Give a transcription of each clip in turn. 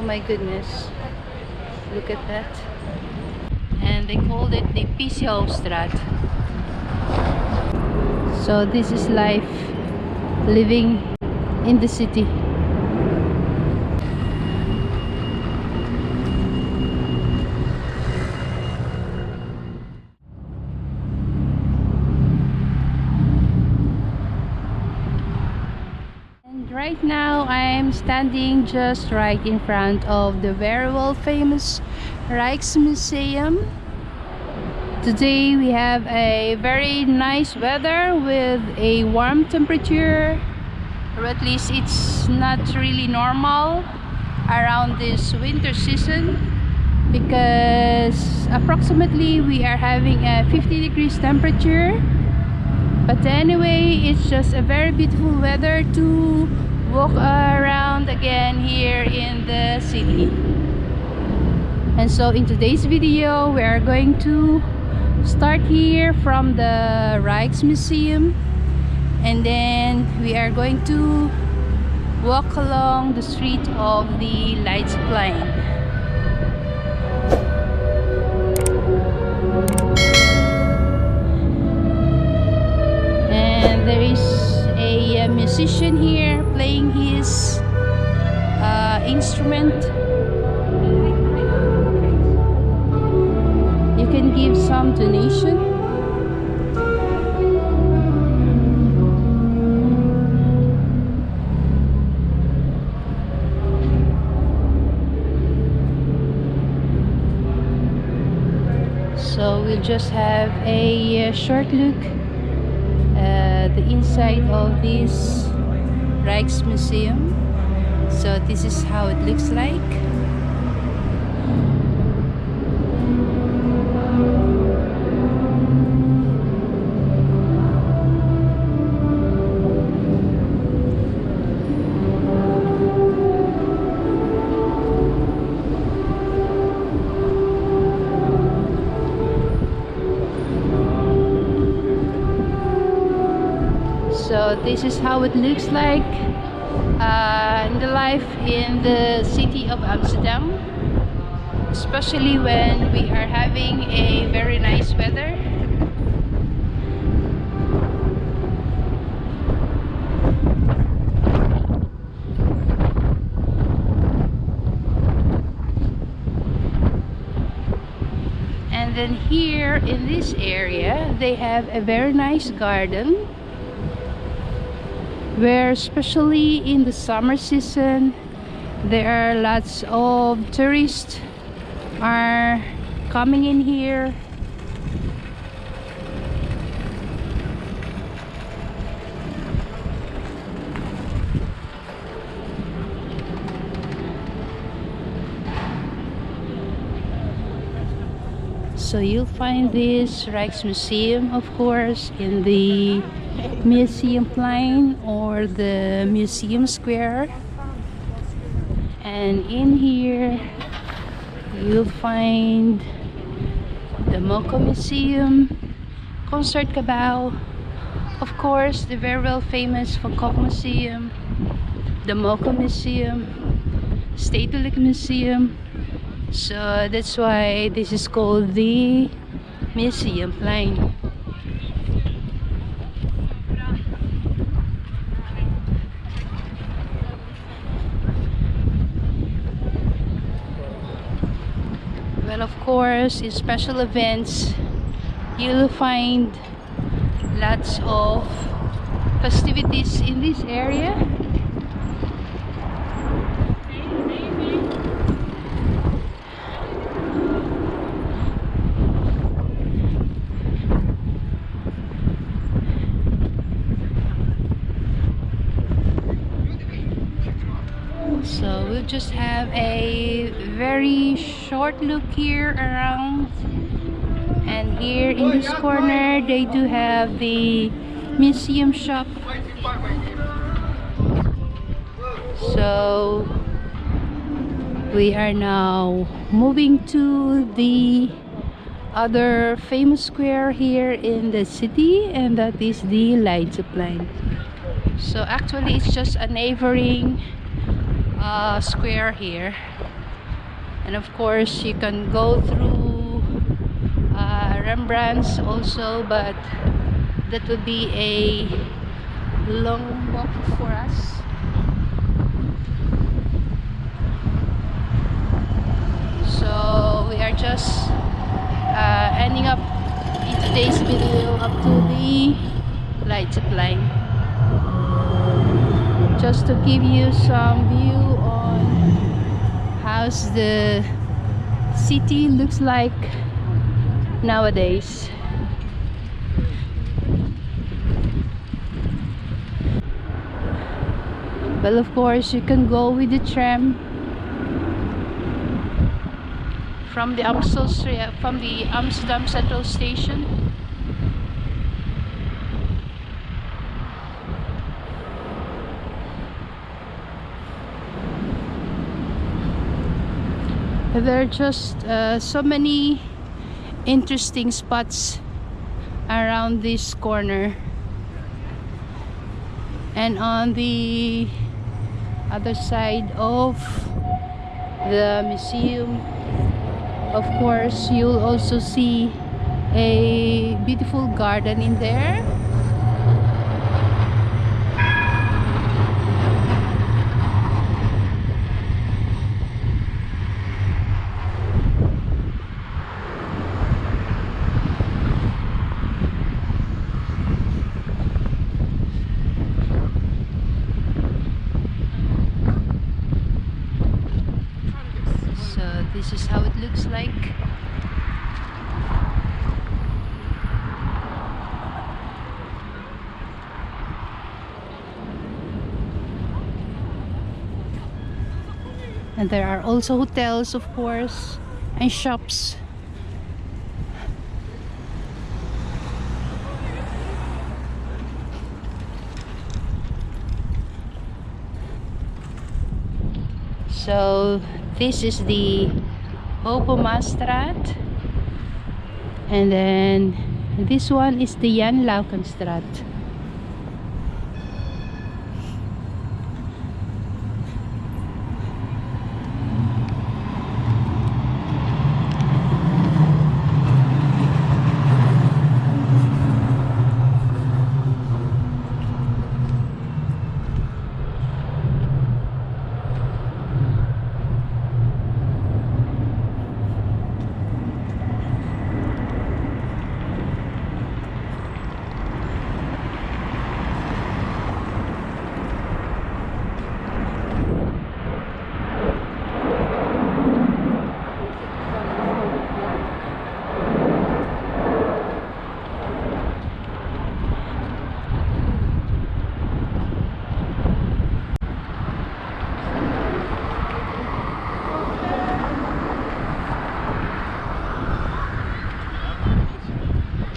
Oh my goodness, look at that. And they called it the Pishoofstraat. So this is life living in the city. Right now I'm standing just right in front of the very well famous Rijksmuseum. Today we have a very nice weather with a warm temperature, or at least it's not really normal around this winter season, because approximately we are having a 50 degrees temperature. But anyway, it's just a very beautiful weather to walk around again here in the city. And so in today's video, we are going to start here from the Rijksmuseum, and then we are going to walk along the street of the Leidseplein. There is a musician here playing his instrument. You can give some donation. So we'll just have a short look the inside of this Rijksmuseum. So this is how it looks like. So this is how it looks like in the life in the city of Amsterdam, especially when we are having a very nice weather. And then here in this area they have a very nice garden, where especially in the summer season there are lots of tourists are coming in here. So you'll find this Rijksmuseum, of course, in the MUSEUMPLEIN or the Museum Square, and in here you'll find the Moco Museum, Concertgebouw, of course the very well famous Van Gogh Museum, the Moco Museum, Stedelijk Museum. So that's why this is called the MUSEUMPLEIN. Well, of course, in special events, you'll find lots of festivities in this area. So we'll just have a very short look here around, and here in this corner they do have the museum shop. So we are now moving to the other famous square here in the city, and that is the Leidseplein. So actually it's just a neighboring square here. And of course you can go through Rembrandt's also, but that would be a long walk for us. So we are just ending up in today's video up to the Leidseplein, just to give you some view on how the city looks like nowadays. Well, of course you can go with the tram from the Amsterdam Central Station. There are just so many interesting spots around this corner, and on the other side of the museum, of course, you'll also see a beautiful garden in there. So this is how it looks like. And there are also hotels, of course, and shops. So this is the Opemastraat, and then this one is the Jan Laukenstraat.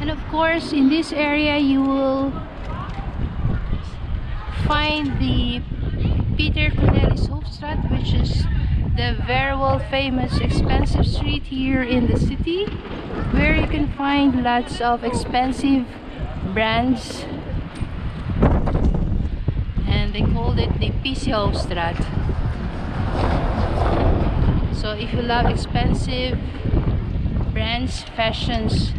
Of course, in this area you will find the Peter Cornelis Hoofdstraat, which is the very well famous expensive street here in the city, where you can find lots of expensive brands, and they called it the PC Hoofdstraat. So if you love expensive brands, fashions,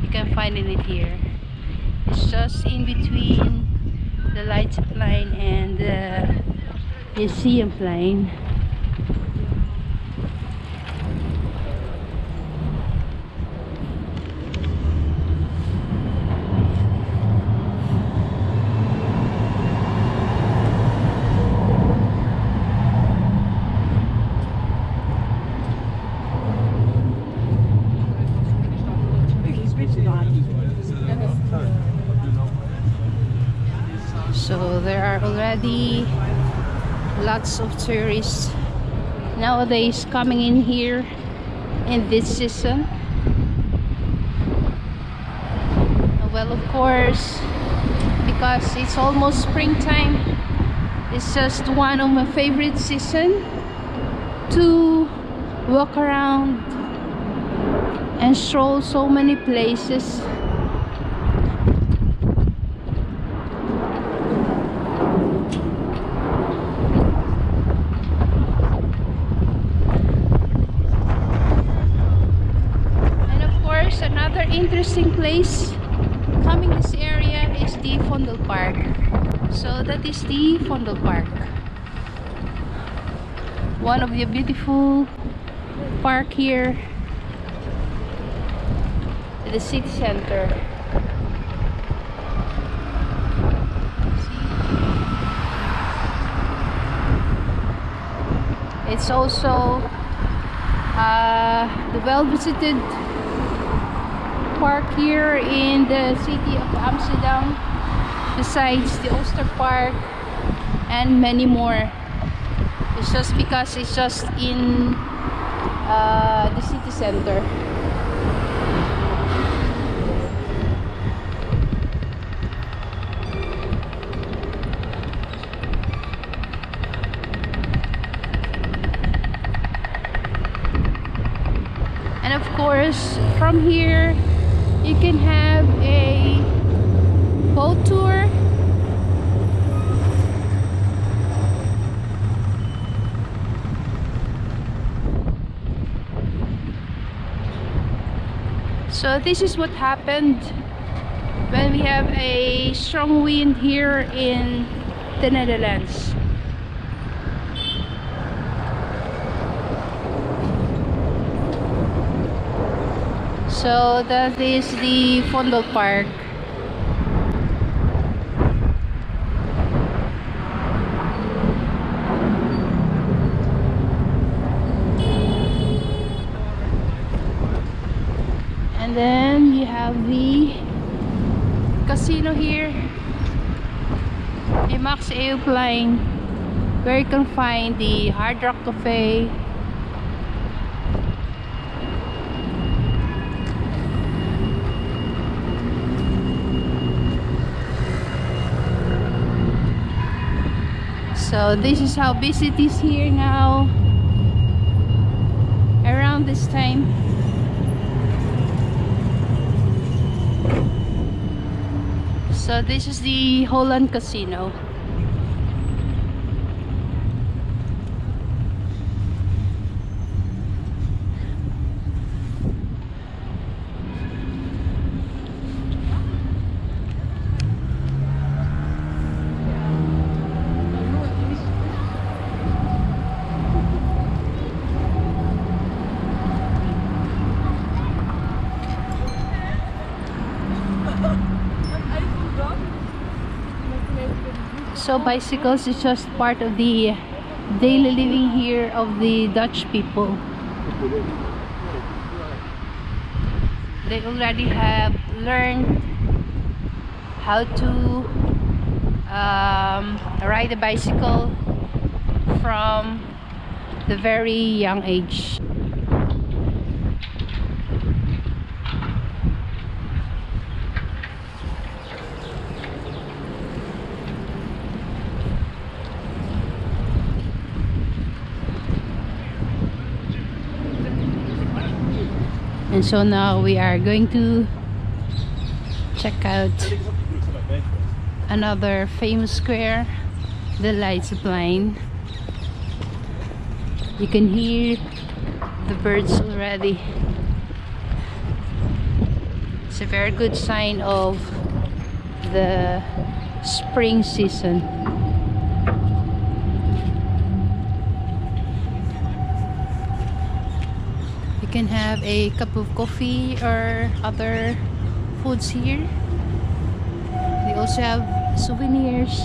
you can find it here. It's just in between the Leidseplein and the MUSEUMPLEIN. So there are already lots of tourists nowadays coming in here in this season. Well, of course, because it's almost springtime, it's just one of my favorite season to walk around and stroll so many places. Another interesting place coming this area is the Vondelpark. So that is the Vondelpark. One of the beautiful park here in the city center. It's also the well-visited park here in the city of Amsterdam, besides the Oyster Park and many more. It's just because it's just in the city center. And of course, from here you can have a boat tour. So this is what happened when we have a strong wind here in the Netherlands. So that is the Vondelpark. And then you have the casino here, the MUSEUMPLEIN, where you can find the Hard Rock Cafe. So this is how busy it is here now around this time. So this is the Holland Casino. So bicycles is just part of the daily living here of the Dutch people. They already have learned how to ride a bicycle from the very young age. And so now we are going to check out another famous square, the Leidseplein. You can hear the birds already. It's a very good sign of the spring season. You can have a cup of coffee or other foods here. They also have souvenirs.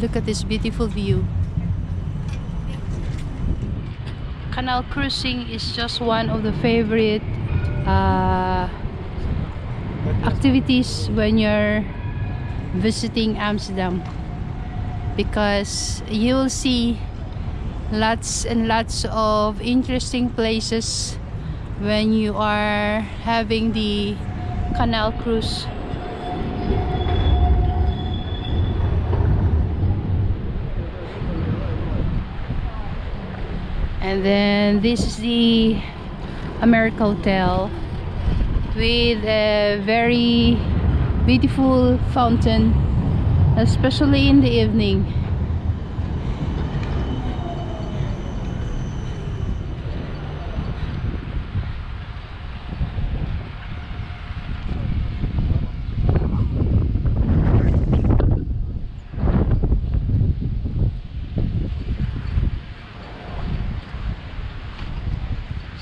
Look at this beautiful view. Canal cruising is just one of the favorite activities when you're visiting Amsterdam, because you will see lots and lots of interesting places when you are having the canal cruise. And then this is the America Hotel with a very beautiful fountain, especially in the evening.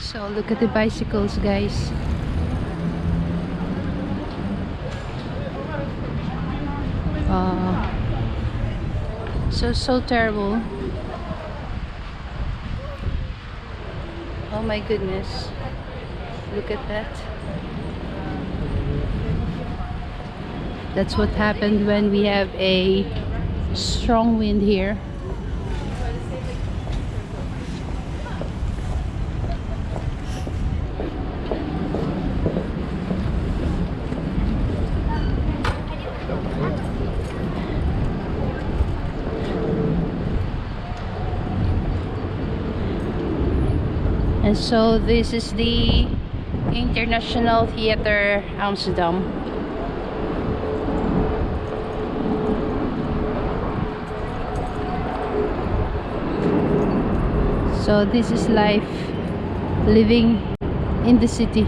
So look at the bicycles, guys. So terrible. Oh my goodness, look at that. That's what happened when we have a strong wind here. And so this is the International Theater Amsterdam. So this is life living in the city.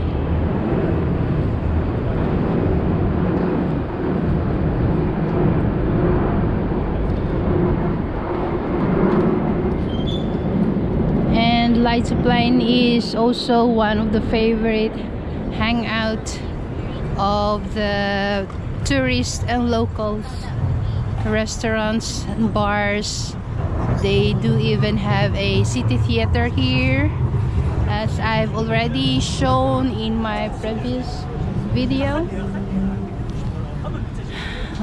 Leidseplein is also one of the favorite hangout of the tourists and locals. Restaurants and bars. They do even have a city theater here, as I've already shown in my previous video.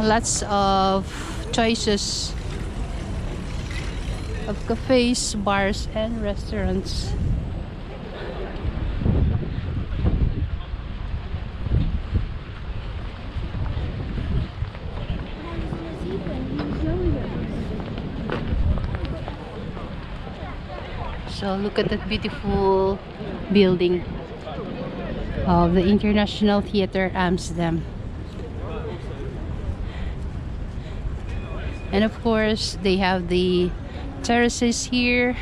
Lots of choices of cafes, bars, and restaurants. So look at that beautiful building of the International Theater Amsterdam. And of course they have the terraces here,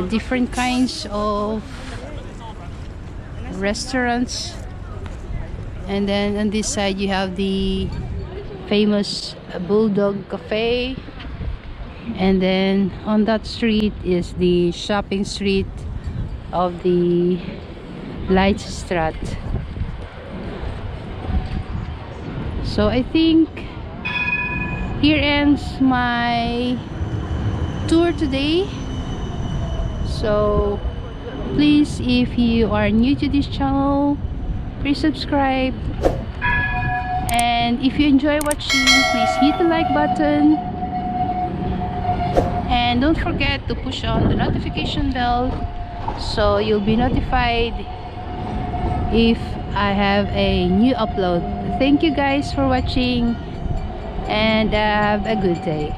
different kinds of restaurants, and then on this side you have the famous Bulldog Cafe, and then on that street is the shopping street of the Leidseplein. So I think here ends my tour today. So please, if you are new to this channel, please subscribe, and if you enjoy watching, please hit the like button, and don't forget to push on the notification bell so you'll be notified if I have a new upload. Thank you guys for watching, and have a good day.